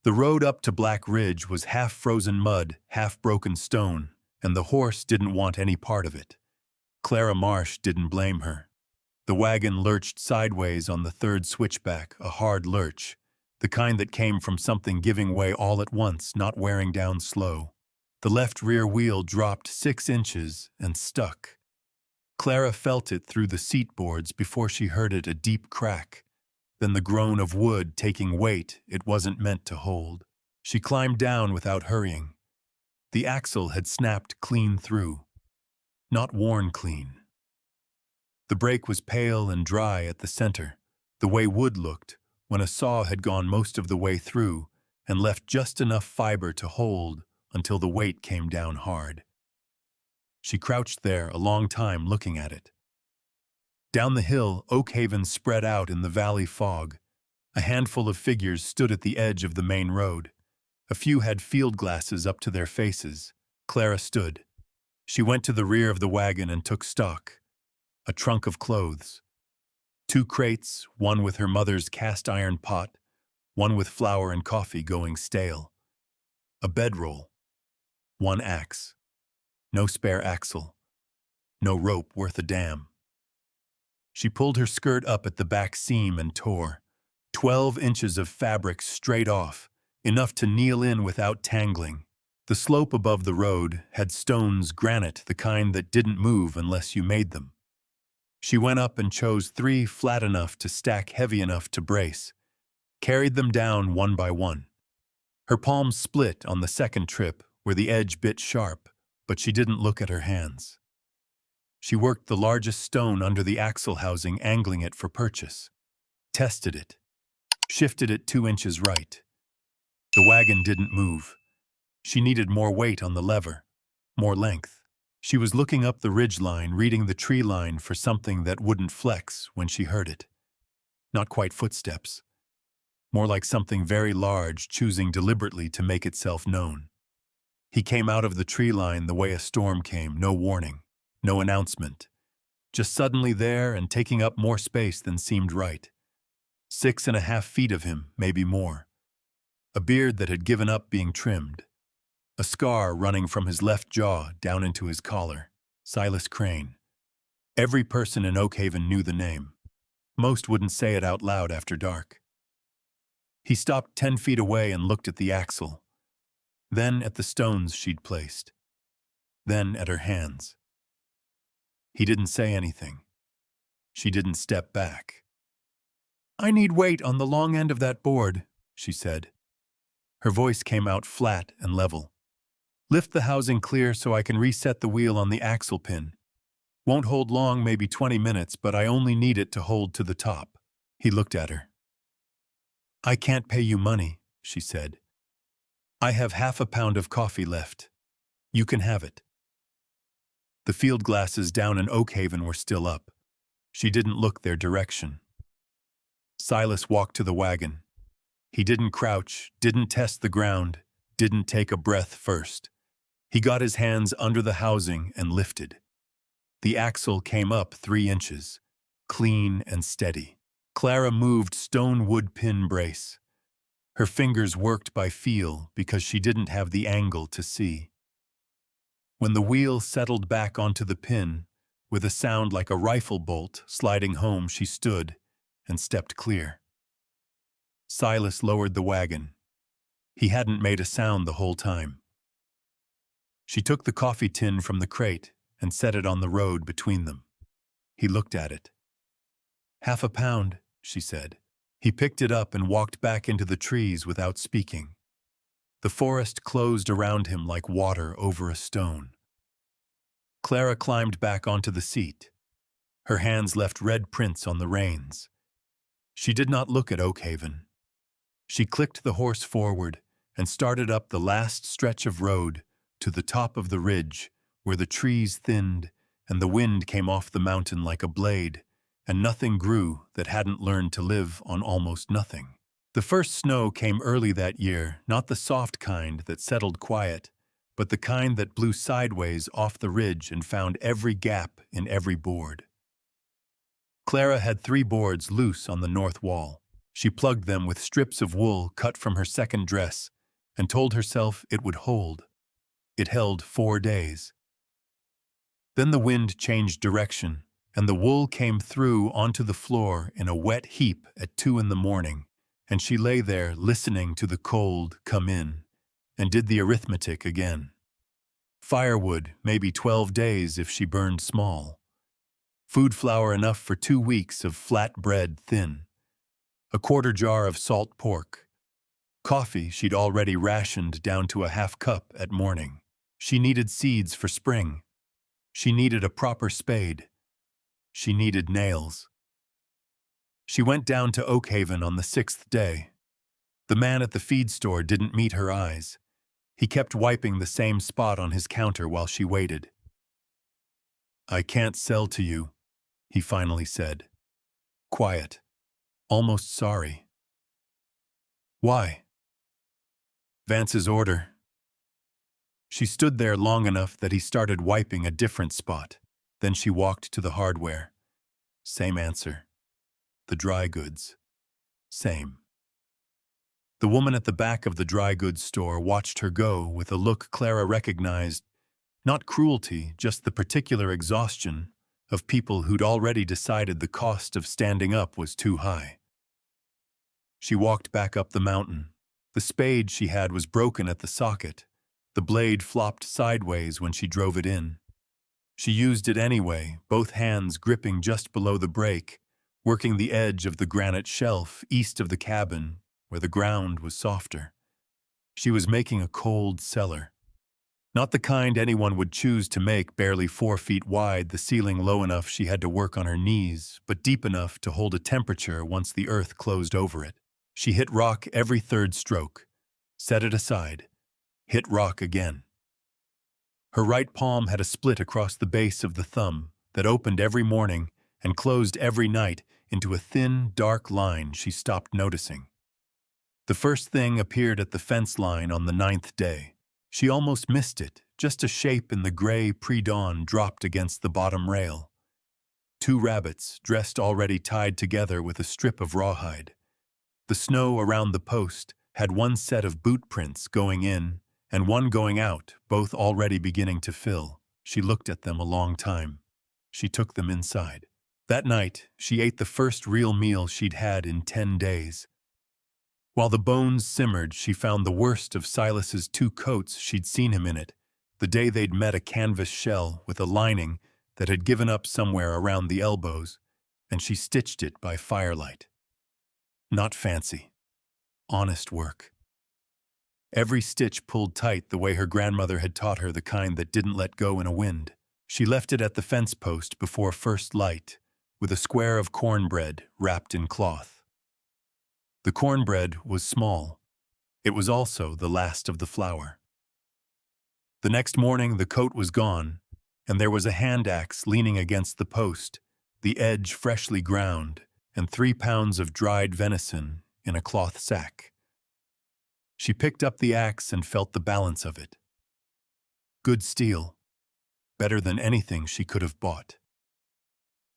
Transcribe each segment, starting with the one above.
The road up to Black Ridge was half frozen mud, half broken stone, and the horse didn't want any part of it. Clara Marsh didn't blame her. The wagon lurched sideways on the third switchback, a hard lurch, the kind that came from something giving way all at once, not wearing down slow. The left rear wheel dropped 6 inches and stuck. Clara felt it through the seat boards before she heard it a deep crack, then the groan of wood taking weight it wasn't meant to hold. She climbed down without hurrying. The axle had snapped clean through, not worn clean. The brake was pale and dry at the center, the way wood looked when a saw had gone most of the way through and left just enough fiber to hold until the weight came down hard. She crouched there a long time looking at it. Down the hill, Oakhaven spread out in the valley fog. A handful of figures stood at the edge of the main road. A few had field glasses up to their faces. Clara stood. She went to the rear of the wagon and took stock. A trunk of clothes. 2 crates, one with her mother's cast-iron pot, one with flour and coffee going stale. A bedroll. 1 axe. No spare axle. No rope worth a damn. She pulled her skirt up at the back seam and tore. 12 inches of fabric straight off, enough to kneel in without tangling. The slope above the road had stones, granite, the kind that didn't move unless you made them. She went up and chose 3 flat enough to stack, heavy enough to brace, carried them down one by one. Her palms split on the second trip where the edge bit sharp, but she didn't look at her hands. She worked the largest stone under the axle housing, angling it for purchase. Tested it. Shifted it 2 inches right. The wagon didn't move. She needed more weight on the lever, more length. She was looking up the ridge line, reading the tree line for something that wouldn't flex when she heard it. Not quite footsteps. More like something very large choosing deliberately to make itself known. He came out of the tree line the way a storm came, no warning, no announcement. Just suddenly there and taking up more space than seemed right. 6.5 feet of him, maybe more. A beard that had given up being trimmed. A scar running from his left jaw down into his collar. Silas Crane. Every person in Oakhaven knew the name. Most wouldn't say it out loud after dark. He stopped 10 feet away and looked at the axle. Then at the stones she'd placed. Then at her hands. He didn't say anything. She didn't step back. "I need weight on the long end of that board," she said. Her voice came out flat and level. "Lift the housing clear so I can reset the wheel on the axle pin. Won't hold long, maybe 20 minutes, but I only need it to hold to the top." He looked at her. "I can't pay you money," she said. "I have 1/2 pound of coffee left. You can have it." The field glasses down in Oakhaven were still up. She didn't look their direction. Silas walked to the wagon. He didn't crouch, didn't test the ground, didn't take a breath first. He got his hands under the housing and lifted. The axle came up 3 inches, clean and steady. Clara moved stone wood pin brace. Her fingers worked by feel because she didn't have the angle to see. When the wheel settled back onto the pin, with a sound like a rifle bolt sliding home, she stood and stepped clear. Silas lowered the wagon. He hadn't made a sound the whole time. She took the coffee tin from the crate and set it on the road between them. He looked at it. 1/2 pound, she said. He picked it up and walked back into the trees without speaking. The forest closed around him like water over a stone. Clara climbed back onto the seat. Her hands left red prints on the reins. She did not look at Oakhaven. She clicked the horse forward and started up the last stretch of road to the top of the ridge where the trees thinned and the wind came off the mountain like a blade, and nothing grew that hadn't learned to live on almost nothing. The first snow came early that year, not the soft kind that settled quiet, but the kind that blew sideways off the ridge and found every gap in every board. Clara had 3 boards loose on the north wall. She plugged them with strips of wool cut from her second dress and told herself it would hold. It held 4 days. Then the wind changed direction, and the wool came through onto the floor in a wet heap at 2 in the morning, and she lay there listening to the cold come in, and did the arithmetic again. Firewood, maybe 12 days if she burned small. Food flour enough for 2 weeks of flat bread thin. A quarter jar of salt pork. Coffee she'd already rationed down to a half cup at morning. She needed seeds for spring. She needed a proper spade. She needed nails. She went down to Oakhaven on the 6th day. The man at the feed store didn't meet her eyes. He kept wiping the same spot on his counter while she waited. "I can't sell to you," he finally said. Quiet. Almost sorry. "Why?" "Vance's order." She stood there long enough that he started wiping a different spot. Then she walked to the hardware. Same answer. The dry goods. Same. The woman at the back of the dry goods store watched her go with a look Clara recognized, not cruelty, just the particular exhaustion of people who'd already decided the cost of standing up was too high. She walked back up the mountain. The spade she had was broken at the socket. The blade flopped sideways when she drove it in. She used it anyway, both hands gripping just below the brake, working the edge of the granite shelf east of the cabin where the ground was softer. She was making a cold cellar. Not the kind anyone would choose to make, barely 4 feet wide, the ceiling low enough she had to work on her knees, but deep enough to hold a temperature once the earth closed over it. She hit rock every 3rd stroke, set it aside, hit rock again. Her right palm had a split across the base of the thumb that opened every morning and closed every night into a thin, dark line she stopped noticing. The first thing appeared at the fence line on the 9th day. She almost missed it, just a shape in the gray pre-dawn dropped against the bottom rail. 2 rabbits, dressed already tied together with a strip of rawhide. The snow around the post had 1 set of boot prints going in and 1 going out, both already beginning to fill. She looked at them a long time. She took them inside. That night, she ate the first real meal she'd had in 10 days. While the bones simmered, she found the worst of Silas's 2 coats she'd seen him in it, the day they'd met a canvas shell with a lining that had given up somewhere around the elbows, and she stitched it by firelight. Not fancy. Honest work. Every stitch pulled tight the way her grandmother had taught her, the kind that didn't let go in a wind. She left it at the fence post before first light, with a square of cornbread wrapped in cloth. The cornbread was small. It was also the last of the flour. The next morning the coat was gone, and there was a hand axe leaning against the post, the edge freshly ground, and 3 pounds of dried venison in a cloth sack. She picked up the axe and felt the balance of it. Good steel. Better than anything she could have bought.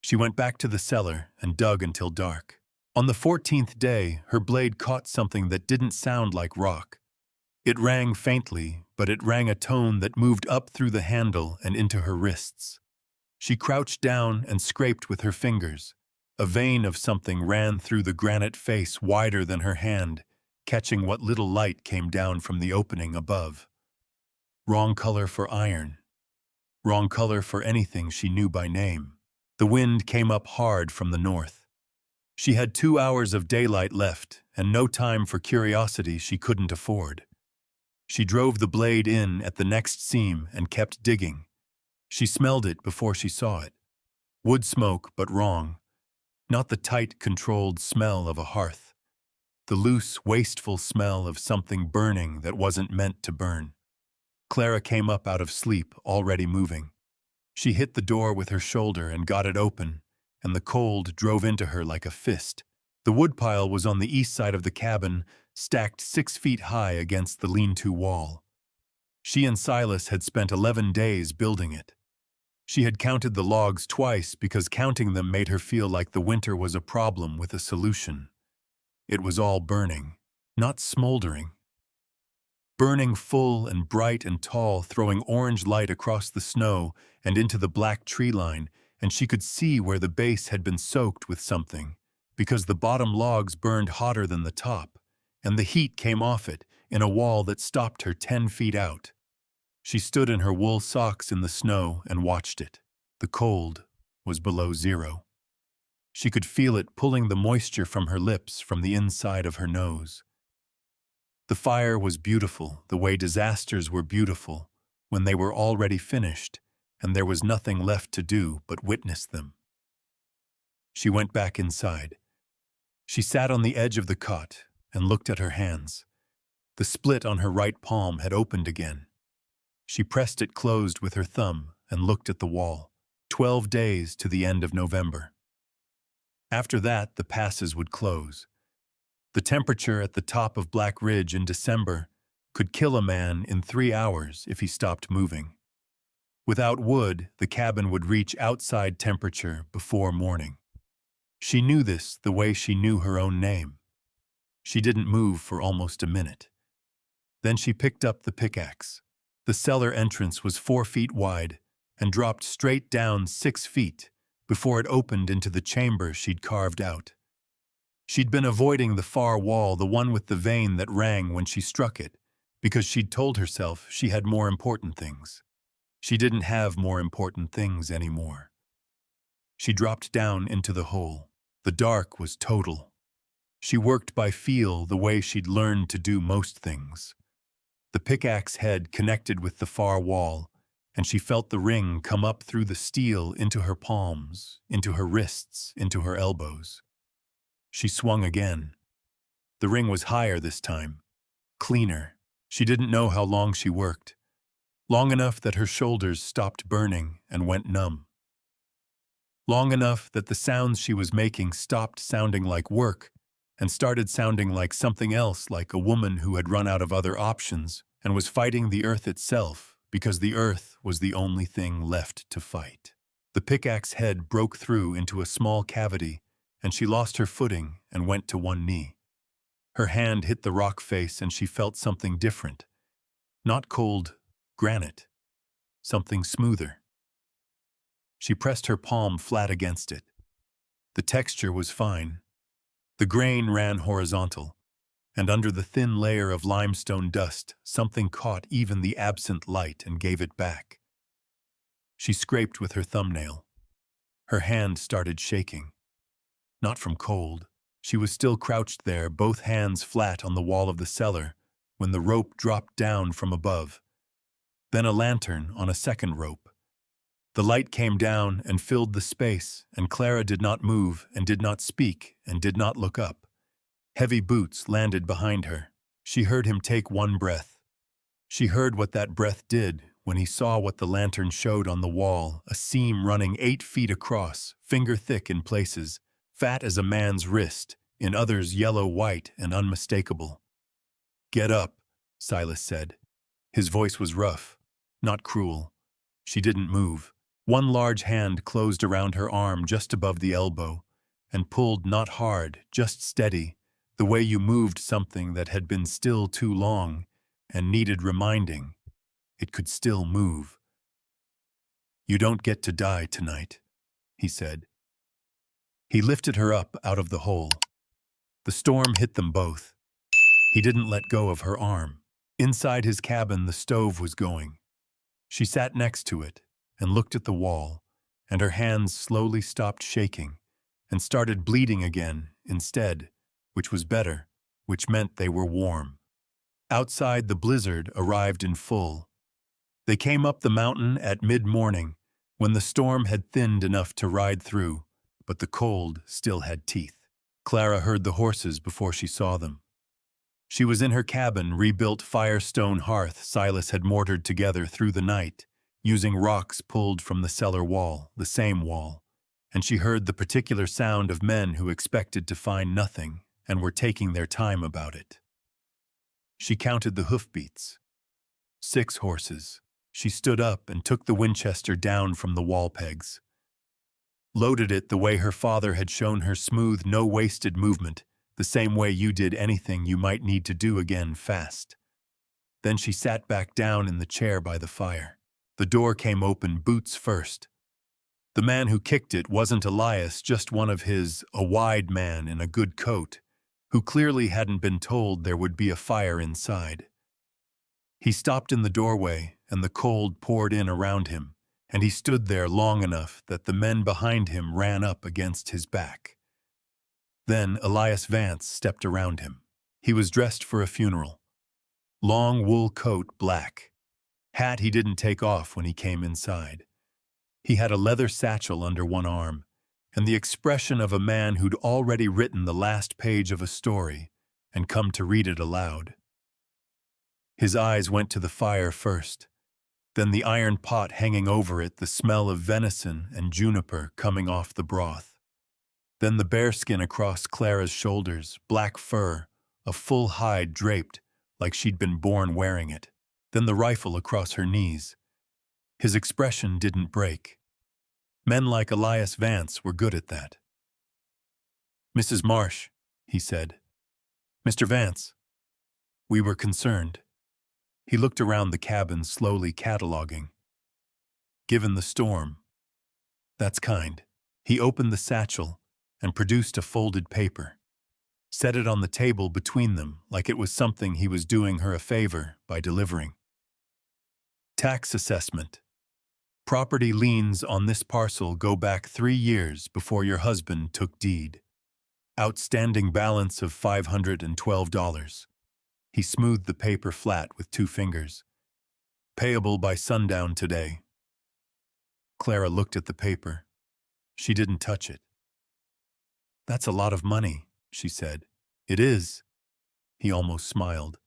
She went back to the cellar and dug until dark. On the 14th day, her blade caught something that didn't sound like rock. It rang faintly, but it rang a tone that moved up through the handle and into her wrists. She crouched down and scraped with her fingers. A vein of something ran through the granite face wider than her hand, catching what little light came down from the opening above. Wrong color for iron. Wrong color for anything she knew by name. The wind came up hard from the north. She had 2 hours of daylight left and no time for curiosity she couldn't afford. She drove the blade in at the next seam and kept digging. She smelled it before she saw it. Wood smoke, but wrong. Not the tight, controlled smell of a hearth. The loose, wasteful smell of something burning that wasn't meant to burn. Clara came up out of sleep, already moving. She hit the door with her shoulder and got it open, and the cold drove into her like a fist. The woodpile was on the east side of the cabin, stacked 6 feet high against the lean-to wall. She and Silas had spent 11 days building it. She had counted the logs twice because counting them made her feel like the winter was a problem with a solution. It was all burning, not smoldering. Burning full and bright and tall, throwing orange light across the snow and into the black tree line, and she could see where the base had been soaked with something, because the bottom logs burned hotter than the top, and the heat came off it in a wall that stopped her 10 feet out. She stood in her wool socks in the snow and watched it. The cold was below zero. She could feel it pulling the moisture from her lips from the inside of her nose. The fire was beautiful, the way disasters were beautiful, when they were already finished, and there was nothing left to do but witness them. She went back inside. She sat on the edge of the cot and looked at her hands. The split on her right palm had opened again. She pressed it closed with her thumb and looked at the wall. 12 days to the end of November. After that, the passes would close. The temperature at the top of Black Ridge in December could kill a man in 3 hours if he stopped moving. Without wood, the cabin would reach outside temperature before morning. She knew this the way she knew her own name. She didn't move for almost a minute. Then she picked up the pickaxe. The cellar entrance was 4 feet wide and dropped straight down 6 feet before it opened into the chamber she'd carved out. She'd been avoiding the far wall, the one with the vein that rang when she struck it, because she'd told herself she had more important things. She didn't have more important things anymore. She dropped down into the hole. The dark was total. She worked by feel the way she'd learned to do most things. The pickaxe head connected with the far wall, and she felt the ring come up through the steel into her palms, into her wrists, into her elbows. She swung again. The ring was higher this time, cleaner. She didn't know how long she worked. Long enough that her shoulders stopped burning and went numb. Long enough that the sounds she was making stopped sounding like work and started sounding like something else, like a woman who had run out of other options and was fighting the earth itself because the earth was the only thing left to fight. The pickaxe head broke through into a small cavity, and she lost her footing and went to one knee. Her hand hit the rock face and she felt something different. Not cold granite, something smoother. She pressed her palm flat against it. The texture was fine. The grain ran horizontal, and under the thin layer of limestone dust, something caught even the absent light and gave it back. She scraped with her thumbnail. Her hand started shaking. Not from cold. She was still crouched there, both hands flat on the wall of the cellar, when the rope dropped down from above. Then a lantern on a second rope. The light came down and filled the space, and Clara did not move and did not speak and did not look up. Heavy boots landed behind her. She heard him take one breath. She heard what that breath did when he saw what the lantern showed on the wall, a seam running 8 feet across, finger-thick in places, fat as a man's wrist, in others yellow-white and unmistakable. "Get up," Silas said. His voice was rough, not cruel. She didn't move. One large hand closed around her arm just above the elbow and pulled not hard, just steady, the way you moved something that had been still too long and needed reminding. It could still move. "You don't get to die tonight," he said. He lifted her up out of the hole. The storm hit them both. He didn't let go of her arm. Inside his cabin, the stove was going. She sat next to it and looked at the wall, and her hands slowly stopped shaking and started bleeding again instead, which was better, which meant they were warm. Outside, the blizzard arrived in full. They came up the mountain at mid-morning, when the storm had thinned enough to ride through, but the cold still had teeth. Clara heard the horses before she saw them. She was in her cabin, rebuilt firestone hearth Silas had mortared together through the night, using rocks pulled from the cellar wall, the same wall, and she heard the particular sound of men who expected to find nothing and were taking their time about it. She counted the hoofbeats. 6 horses. She stood up and took the Winchester down from the wall pegs. Loaded it the way her father had shown her, smooth, no-wasted movement, the same way you did anything you might need to do again fast. Then she sat back down in the chair by the fire. The door came open, boots first. The man who kicked it wasn't Elias, just one of his, a wide man in a good coat, who clearly hadn't been told there would be a fire inside. He stopped in the doorway, and the cold poured in around him, and he stood there long enough that the men behind him ran up against his back. Then Elias Vance stepped around him. He was dressed for a funeral. Long wool coat, black. Hat he didn't take off when he came inside. He had a leather satchel under one arm, and the expression of a man who'd already written the last page of a story and come to read it aloud. His eyes went to the fire first, then the iron pot hanging over it, the smell of venison and juniper coming off the broth. Then the bearskin across Clara's shoulders, black fur, a full hide draped like she'd been born wearing it. Then the rifle across her knees. His expression didn't break. Men like Elias Vance were good at that. "Mrs. Marsh," he said. "Mr. Vance." We were concerned. He looked around the cabin, slowly cataloging. "Given the storm." "That's kind." He opened the satchel and produced a folded paper. Set it on the table between them like it was something he was doing her a favor by delivering. "Tax assessment. Property liens on this parcel go back 3 years before your husband took deed. Outstanding balance of $512. He smoothed the paper flat with 2 fingers. Payable by sundown today. Clara looked at the paper. She didn't touch it. "That's a lot of money," she said. "It is." He almost smiled.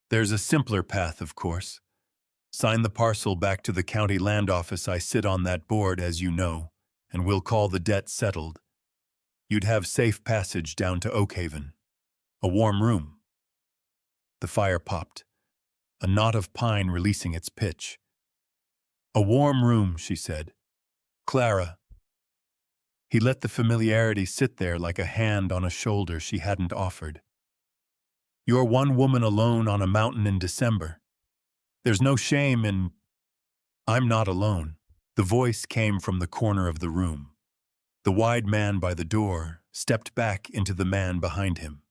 "There's a simpler path, of course. Sign the parcel back to the county land office. I sit on that board, as you know, and we'll call the debt settled. You'd have safe passage down to Oakhaven. A warm room." The fire popped, a knot of pine releasing its pitch. "A warm room," she said. "Clara." He let the familiarity sit there like a hand on a shoulder she hadn't offered. "You're one woman alone on a mountain in December. There's no shame in—" "I'm not alone." The voice came from the corner of the room. The wide man by the door stepped back into the man behind him.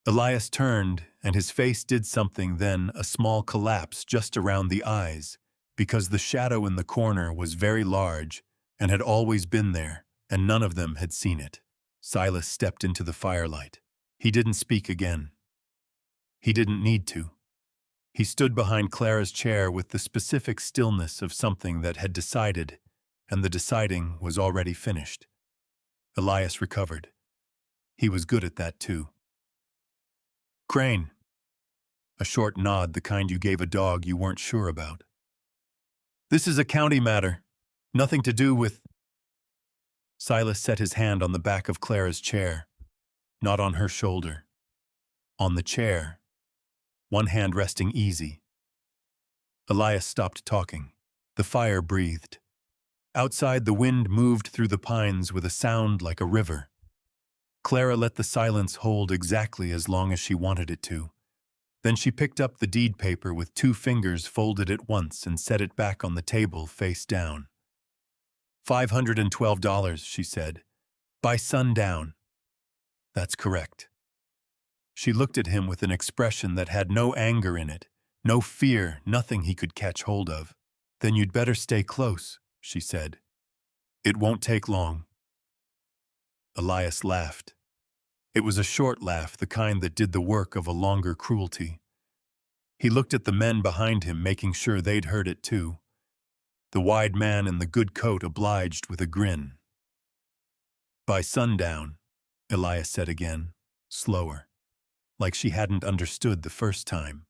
Elias turned, and his face did something, then a small collapse just around the eyes, because the shadow in the corner was very large and had always been there, and none of them had seen it. Silas stepped into the firelight. He didn't speak again. He didn't need to. He stood behind Clara's chair with the specific stillness of something that had decided, and the deciding was already finished. Elias recovered. He was good at that too. "Crane." A short nod, the kind you gave a dog you weren't sure about. "This is a county matter. Nothing to do with—" Silas set his hand on the back of Clara's chair, not on her shoulder. On the chair, one hand resting easy. Elias stopped talking. The fire breathed. Outside, the wind moved through the pines with a sound like a river. Clara let the silence hold exactly as long as she wanted it to. Then she picked up the deed paper with 2 fingers folded at once and set it back on the table face down. $512, she said. "By sundown." "That's correct." She looked at him with an expression that had no anger in it, no fear, nothing he could catch hold of. "Then you'd better stay close," she said. "It won't take long." Elias laughed. It was a short laugh, the kind that did the work of a longer cruelty. He looked at the men behind him, making sure they'd heard it too. The wide man in the good coat obliged with a grin. "By sundown," Elias said again, slower, like she hadn't understood the first time.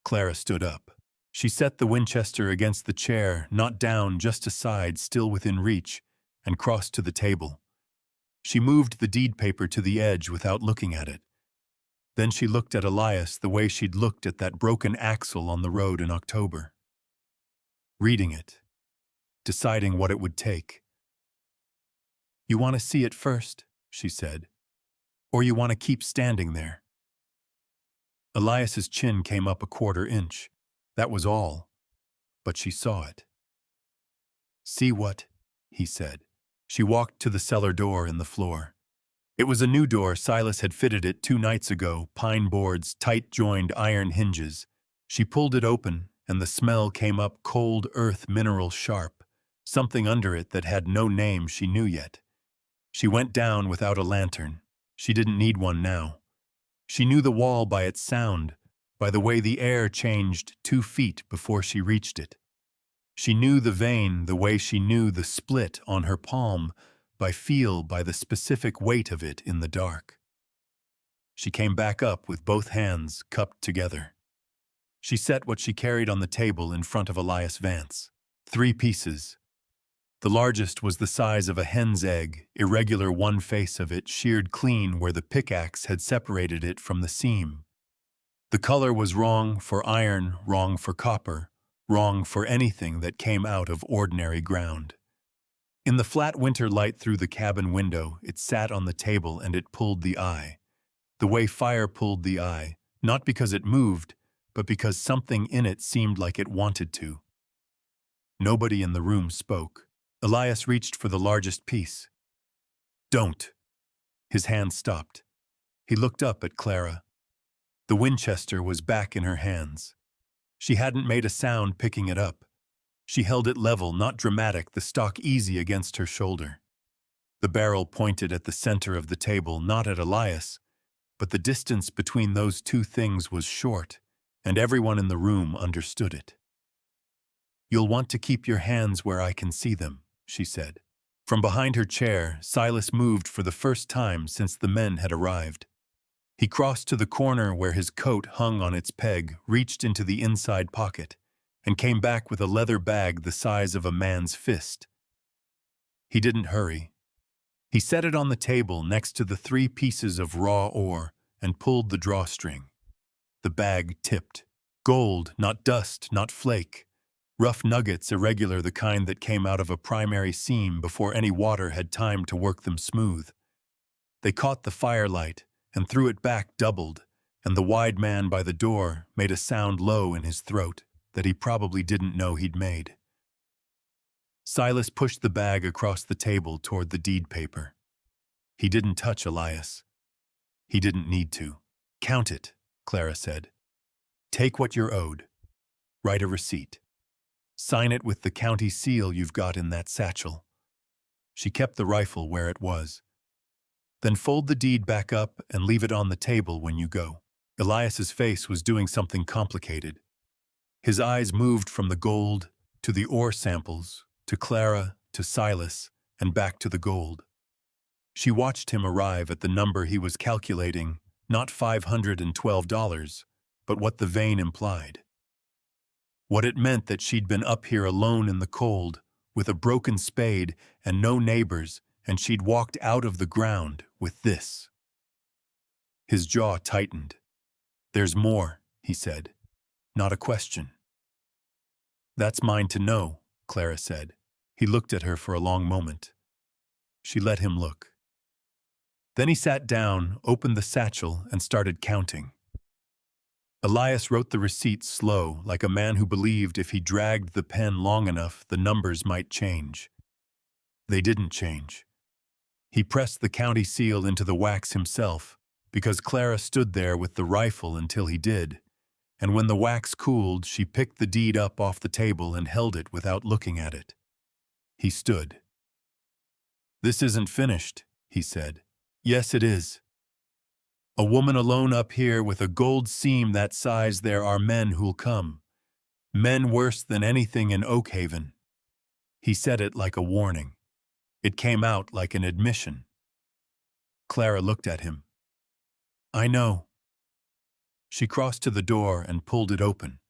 Clara stood up. She set the Winchester against the chair, not down, just aside, still within reach, and crossed to the table. She moved the deed paper to the edge without looking at it. Then she looked at Elias the way she'd looked at that broken axle on the road in October. Reading it, deciding what it would take. "You want to see it first?" she said. or you want to keep standing there?" Elias's chin came up a quarter inch. That was all, but she saw it. "See what?" he said. She walked to the cellar door in the floor. It was a new door. Silas had fitted it 2 nights ago, pine boards, tight-joined iron hinges. She pulled it open, and the smell came up cold earth mineral sharp, something under it that had no name she knew yet. She went down without a lantern. She didn't need one now. She knew the wall by its sound, by the way the air changed 2 feet before she reached it. She knew the vein the way she knew the split on her palm, by the specific weight of it in the dark. She came back up with both hands cupped together. She set what she carried on the table in front of Elias Vance. 3 pieces. The largest was the size of a hen's egg, irregular one face of it sheared clean where the pickaxe had separated it from the seam. The color was wrong for iron, wrong for copper, wrong for anything that came out of ordinary ground. In the flat winter light through the cabin window, it sat on the table and it pulled the eye. The way fire pulled the eye, not because it moved, but because something in it seemed like it wanted to. Nobody in the room spoke. Elias reached for the largest piece. "Don't." His hand stopped. He looked up at Clara. The Winchester was back in her hands. She hadn't made a sound picking it up. She held it level, not dramatic, the stock easy against her shoulder. The barrel pointed at the center of the table, not at Elias, but the distance between those 2 things was short, and everyone in the room understood it. "You'll want to keep your hands where I can see them," she said. From behind her chair, Silas moved for the first time since the men had arrived. He crossed to the corner where his coat hung on its peg, reached into the inside pocket, and came back with a leather bag the size of a man's fist. He didn't hurry. He set it on the table next to the 3 pieces of raw ore and pulled the drawstring. The bag tipped. Gold, not dust, not flake. Rough nuggets, irregular, the kind that came out of a primary seam before any water had time to work them smooth. They caught the firelight and threw it back doubled, and the wide man by the door made a sound low in his throat that he probably didn't know he'd made. Silas pushed the bag across the table toward the deed paper. He didn't touch Elias. He didn't need to. "Count it," Clara said. "Take what you're owed. Write a receipt. Sign it with the county seal you've got in that satchel." She kept the rifle where it was. "Then fold the deed back up and leave it on the table when you go." Elias's face was doing something complicated. His eyes moved from the gold to the ore samples, to Clara, to Silas, and back to the gold. She watched him arrive at the number he was calculating, not $512, but what the vein implied. What it meant that she'd been up here alone in the cold, with a broken spade and no neighbors, and she'd walked out of the ground with this. His jaw tightened. "There's more," he said. "Not a question." "That's mine to know," Clara said. He looked at her for a long moment. She let him look. Then he sat down, opened the satchel, and started counting. Elias wrote the receipt slow, like a man who believed if he dragged the pen long enough, the numbers might change. They didn't change. He pressed the county seal into the wax himself, because Clara stood there with the rifle until he did, and when the wax cooled, she picked the deed up off the table and held it without looking at it. He stood. "This isn't finished," he said. "Yes, it is. A woman alone up here with a gold seam that size. There are men who'll come. Men worse than anything in Oakhaven." He said it like a warning. It came out like an admission. Clara looked at him. "I know." She crossed to the door and pulled it open.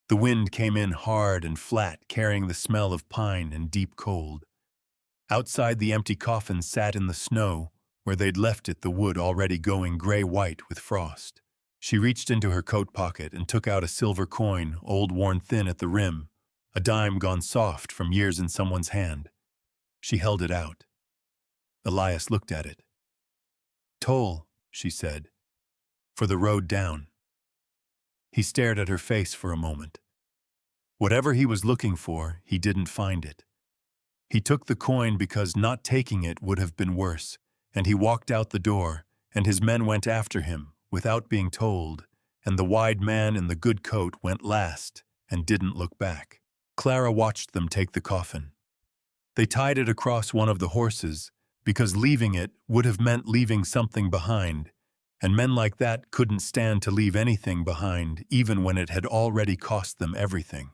The wind came in hard and flat, carrying the smell of pine and deep cold. Outside, the empty coffin sat in the snow, where they'd left it, the wood already going gray-white with frost. She reached into her coat pocket and took out a silver coin, old, worn thin at the rim, a dime gone soft from years in someone's hand. She held it out. Elias looked at it. "Toll," she said. "For the road down." He stared at her face for a moment. Whatever he was looking for, he didn't find it. He took the coin because not taking it would have been worse, and he walked out the door, and his men went after him, without being told, and the wide man in the good coat went last and didn't look back. Clara watched them take the coffin. They tied it across one of the horses, because leaving it would have meant leaving something behind, and men like that couldn't stand to leave anything behind, even when it had already cost them everything.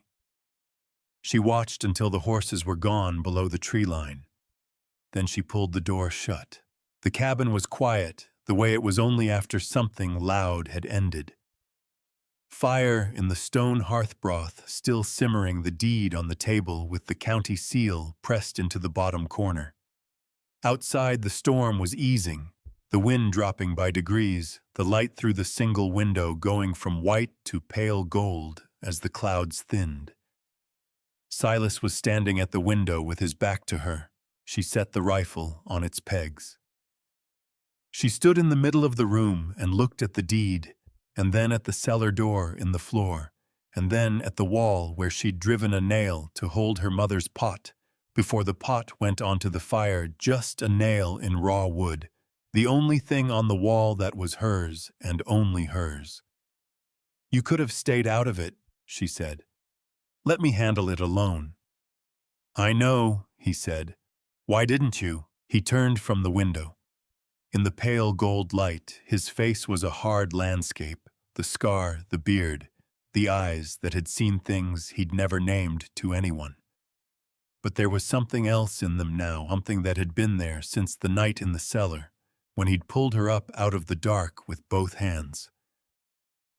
She watched until the horses were gone below the tree line. Then she pulled the door shut. The cabin was quiet, the way it was only after something loud had ended. Fire in the stone hearth broth still simmering, the deed on the table with the county seal pressed into the bottom corner. Outside the storm was easing, the wind dropping by degrees, the light through the single window going from white to pale gold as the clouds thinned. Silas was standing at the window with his back to her. She set the rifle on its pegs. She stood in the middle of the room and looked at the deed, and then at the cellar door in the floor, and then at the wall where she'd driven a nail to hold her mother's pot, before the pot went onto the fire, just a nail in raw wood, the only thing on the wall that was hers and only hers. "You could have stayed out of it," she said. "Let me handle it alone." "I know," he said. "Why didn't you?" He turned from the window. In the pale gold light, his face was a hard landscape, the scar, the beard, the eyes that had seen things he'd never named to anyone. But there was something else in them now, something that had been there since the night in the cellar, when he'd pulled her up out of the dark with both hands.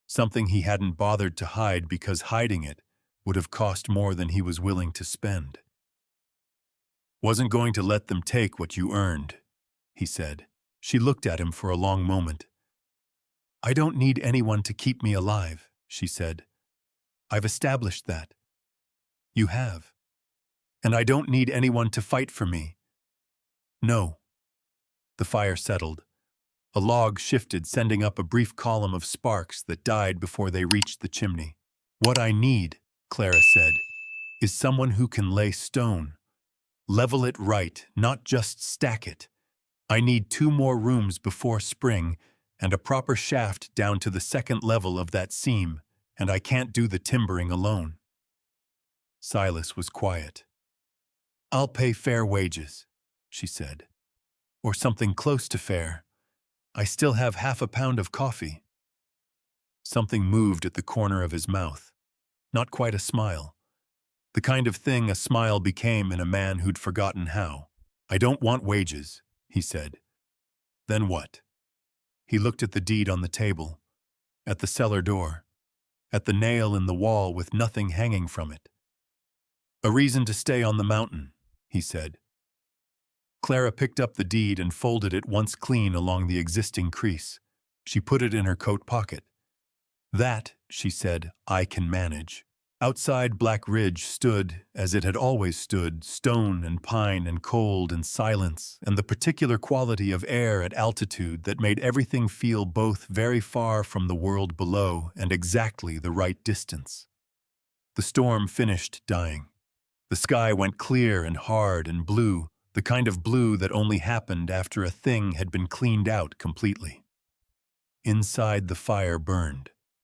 Something he hadn't bothered to hide because hiding it would have cost more than he was willing to spend. "Wasn't going to let them take what you earned," he said. She looked at him for a long moment. "I don't need anyone to keep me alive," she said. "I've established that." "You have. And I don't need anyone to fight for me." "No." The fire settled. A log shifted, sending up a brief column of sparks that died before they reached the chimney. "What I need," Clara said, "is someone who can lay stone. Level it right, not just stack it. I need 2 more rooms before spring and a proper shaft down to the second level of that seam, and I can't do the timbering alone." Silas was quiet. "I'll pay fair wages," she said. "Or something close to fair. I still have half a pound of coffee." Something moved at the corner of his mouth. Not quite a smile. The kind of thing a smile became in a man who'd forgotten how. "I don't want wages," he said. "Then what?" He looked at the deed on the table, at the cellar door, at the nail in the wall with nothing hanging from it. "A reason to stay on the mountain," he said. Clara picked up the deed and folded it once clean along the existing crease. She put it in her coat pocket. "That," she said, "I can manage." Outside Black Ridge stood, as it had always stood, stone and pine and cold and silence, and the particular quality of air at altitude that made everything feel both very far from the world below and exactly the right distance. The storm finished dying. The sky went clear and hard and blue, the kind of blue that only happened after a thing had been cleaned out completely. Inside the fire burned.